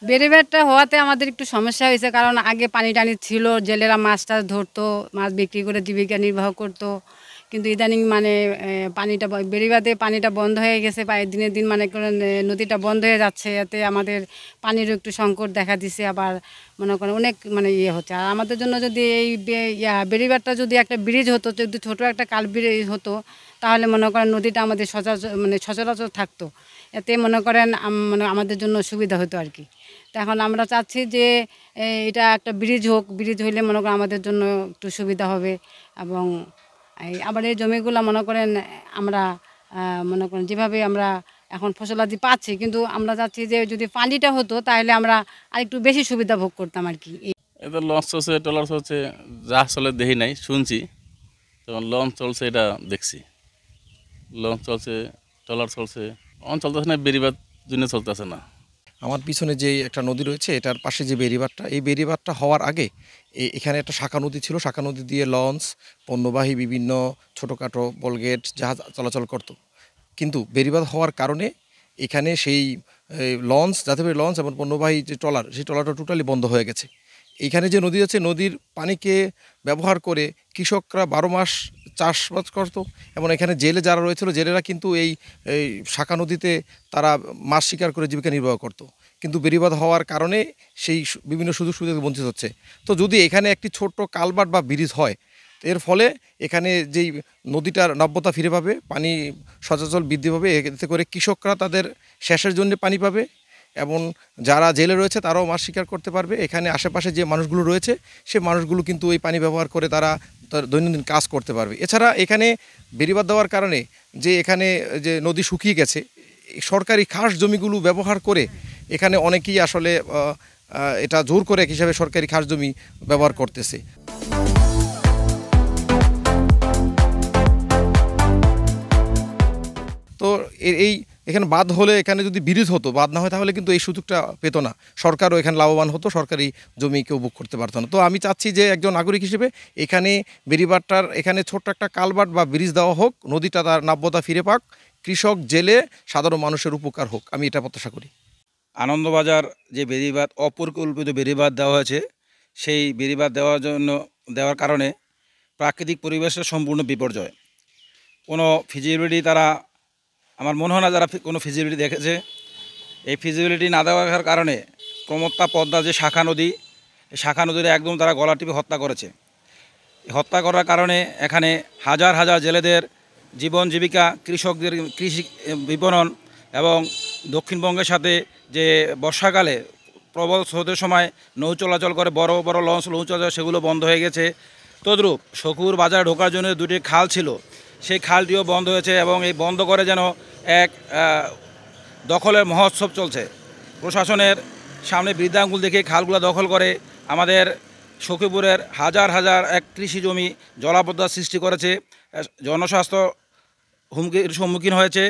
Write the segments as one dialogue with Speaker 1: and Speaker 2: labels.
Speaker 1: বেড়িবাঁধটা হওয়াতে আমাদের একটু সমস্যা হয়েছে, কারণ আগে পানি টানি ছিল, জেলেরা মাছ টাছ ধরতো, মাছ বিক্রি করে জীবিকা নির্বাহ করতো। কিন্তু ইদানিং মানে পানিটা বেড়িবাঁধে পানিটা বন্ধ হয়ে গেছে, দিনের দিন মানে করেন নদীটা বন্ধ হয়ে যাচ্ছে, এতে আমাদের পানিরও একটু সংকট দেখা দিছে। আবার মনে করেন অনেক মানে ইয়ে হচ্ছে। আর আমাদের জন্য যদি এই বেড়িবাঁধটা যদি একটা ব্রিজ হতো, যদি ছোটো একটা কাল ব্রিজ হতো, তাহলে মনে করেন নদীটা আমাদের সচরাচর থাকতো। এতে মনে করেন মানে আমাদের জন্য সুবিধা হতো আর কি। তো এখন আমরা চাচ্ছি যে এটা একটা ব্রিজ হোক, ব্রিজ হইলে মনে করেন আমাদের জন্য একটু সুবিধা হবে। এবং আবার এই জমিগুলো মনে করেন আমরা মনে করেন যেভাবে আমরা এখন ফসলাদি পাচ্ছি, কিন্তু আমরা চাচ্ছি যে যদি পানিটা হতো তাহলে আমরা আরেকটু বেশি সুবিধা ভোগ করতাম আর কি।
Speaker 2: এটা লঞ্চ চলছে, ট্রলার চলছে, যা চলে দেখি নাই, শুনছি। তখন লঞ্চ চলছে এটা দেখছি, লঞ্চ চলছে, ট্রলার চলছে। অন চলতেছে না, বেড়িবাঁধ জন্য চলতেছে না।
Speaker 3: আমার পিছনে যে একটা নদী রয়েছে, এটার পাশে যে বেড়িবাঁধটা, এই বেড়িবাঁধটা হওয়ার আগে এখানে একটা শাখা নদী ছিল। শাখা নদী দিয়ে লঞ্চ, পণ্যবাহী বিভিন্ন ছোটোখাটো বলগেট জাহাজ চলাচল করত। কিন্তু বেড়িবাঁধ হওয়ার কারণে এখানে সেই লঞ্চ, যাত্রীবাহী লঞ্চ এবং পণ্যবাহী যে ট্রলার, সেই ট্রলারটা টোটালি বন্ধ হয়ে গেছে। এইখানে যে নদী আছে, নদীর পানিকে ব্যবহার করে কৃষকরা 12 মাস চাষবাস করতো। এবং এখানে জেলে যারা রয়েছিল, জেলেরা কিন্তু এই শাখা নদীতে তারা মাছ শিকার করে জীবিকা নির্বাহ করত। কিন্তু বেড়িবাঁধ হওয়ার কারণে সেই বিভিন্ন সুযোগ সুবিধা বঞ্চিত হচ্ছে। তো যদি এখানে একটি ছোট্ট কালভার্ট বা ব্রিজ হয়, এর ফলে এখানে যেই নদীটার নাব্যতা ফিরে পাবে, পানি সচরাচর বৃদ্ধি পাবে, এতে করে কৃষকরা তাদের সেচের জন্য পানি পাবে এবং যারা জেলে রয়েছে তারাও মাছ শিকার করতে পারবে। এখানে আশেপাশে যে মানুষগুলো রয়েছে, সে মানুষগুলো কিন্তু ওই পানি ব্যবহার করে তারা তার দৈনন্দিন কাজ করতে পারবে। এছাড়া এখানে বেড়িবাঁধ দেওয়ার কারণে যে এখানে যে নদী শুকিয়ে গেছে, সরকারি খাস জমিগুলো ব্যবহার করে এখানে অনেকেই আসলে এটা জোর করে হিসাবে সরকারি খাস জমি ব্যবহার করতেছে। তো এই এখানে বাঁধ হলে, এখানে যদি ব্রিজ হতো, বাঁধ না হয় তাহলে কিন্তু এই সুযোগটা পেতো না, সরকারও এখানে লাভবান হতো, সরকারি জমি কেউ বুক করতে পারতো না। তো আমি চাচ্ছি যে একজন নাগরিক হিসেবে এখানে বেড়িবাঁধটার এখানে ছোট্ট একটা কালভার্ট বা ব্রিজ দেওয়া হোক, নদীটা তার নাব্যতা ফিরে পাক, কৃষক, জেলে, সাধারণ মানুষের উপকার হোক, আমি এটা প্রত্যাশা করি।
Speaker 4: আনন্দবাজার যে বেড়িবাঁধ, অপরিকল্পিত বেড়িবাঁধ দেওয়া হয়েছে, সেই বেড়িবাঁধ দেওয়ার কারণে প্রাকৃতিক পরিবেশের সম্পূর্ণ বিপর্যয়। কোনো ফিজিবিলিটি তারা, আমার মনে হয় না যারা কোনো ফিজিবিলিটি দেখেছে। এই ফিজিবিলিটি না দেওয়ার কারণে প্রমত্তা পদ্মা যে শাখা নদী, এই শাখা নদীর একদম তারা গলা টিপে হত্যা করেছে। হত্যা করার কারণে এখানে হাজার হাজার জেলেদের জীবন জীবিকা, কৃষকদের কৃষি বিপণন এবং দক্ষিণবঙ্গের সাথে যে বর্ষাকালে প্রবল স্রোতের সময় নৌ চলাচল করে, বড় বড় লঞ্চ নৌ চলাচল, সেগুলো বন্ধ হয়ে গেছে। তদ্রূপ শকুর বাজারে ঢোকার জন্য দুটি খাল ছিল, সেই খালটিও বন্ধ হয়েছে। এবং এই বন্ধ করে যেন এক দখলের মহোৎসব চলছে। প্রশাসনের সামনে বৃদ্ধাঙ্গুল দেখে খালগুলো দখল করে আমাদের সখীপুরের হাজার হাজার এক কৃষি জমি জলাবদ্ধতার সৃষ্টি করেছে, জনস্বাস্থ্য হুমকির সম্মুখীন হয়েছে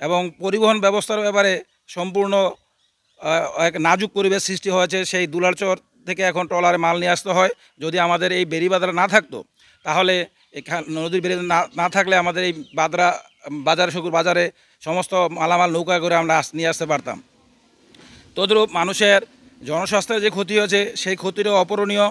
Speaker 4: এবং পরিবহন ব্যবস্থার ব্যাপারে সম্পূর্ণ এক নাজুক পরিবেশ সৃষ্টি হয়েছে। সেই দুলারচর থেকে এখন ট্রলারে মাল নিয়ে আসতে হয়। যদি আমাদের এই বেড়িবাঁধটা না থাকতো, তাহলে নদীর বেড়ি না থাকলে আমাদের এই বাজারে, শকুর বাজারে সমস্ত মালামাল নৌকা করে আমরা নিয়ে আসতে পারতাম। তদ্রূপ মানুষের জনস্বাস্থ্যের যে ক্ষতি হয়েছে, সেই ক্ষতিটাও অপূরণীয়।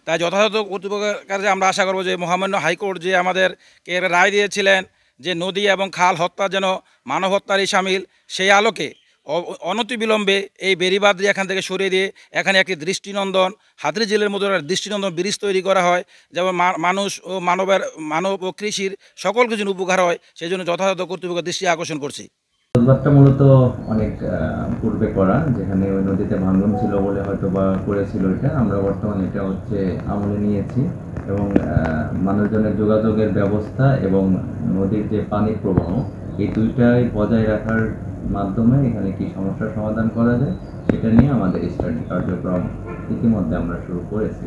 Speaker 4: তাই যথাযথ কর্তৃপক্ষের কাছে আমরা আশা করব যে মহামান্য হাইকোর্ট যে আমাদেরকে রায় দিয়েছিলেন যে নদী এবং খাল হত্যা যেন মানব হত্যারই শামিল, সেই আলোকে অনতিবিলম্বে এই বেড়িবাঁধ এখান থেকে সরিয়ে দিয়ে এখানে একটি দৃষ্টিনন্দন, হাতির ঝিলের মতো দৃষ্টিনন্দন ব্রিজ তৈরি করা হয়, যেমন মানুষ ও মানব ও কৃষির সকল কিছুর উপকার হয়। সেই জন্য যথাযথ কর্তৃপক্ষের দৃষ্টি আকর্ষণ করছি।
Speaker 5: বাঁধটা মূলত অনেক পূর্বে করা, যেখানে ওই নদীতে ভাঙন ছিল বলে হয়তো বা করেছিল এটা। আমরা বর্তমানে এটা আমলে নিয়েছি এবং মানুষজনের যোগাযোগের ব্যবস্থা এবং নদীর যে পানি প্রবাহ, এই দুইটাই বজায় রাখার মাধ্যমে এখানে কি সমস্যার সমাধান করা যায় সেটা নিয়ে আমাদের স্টাডি কার্যক্রম ইতিমধ্যে আমরা শুরু করেছি।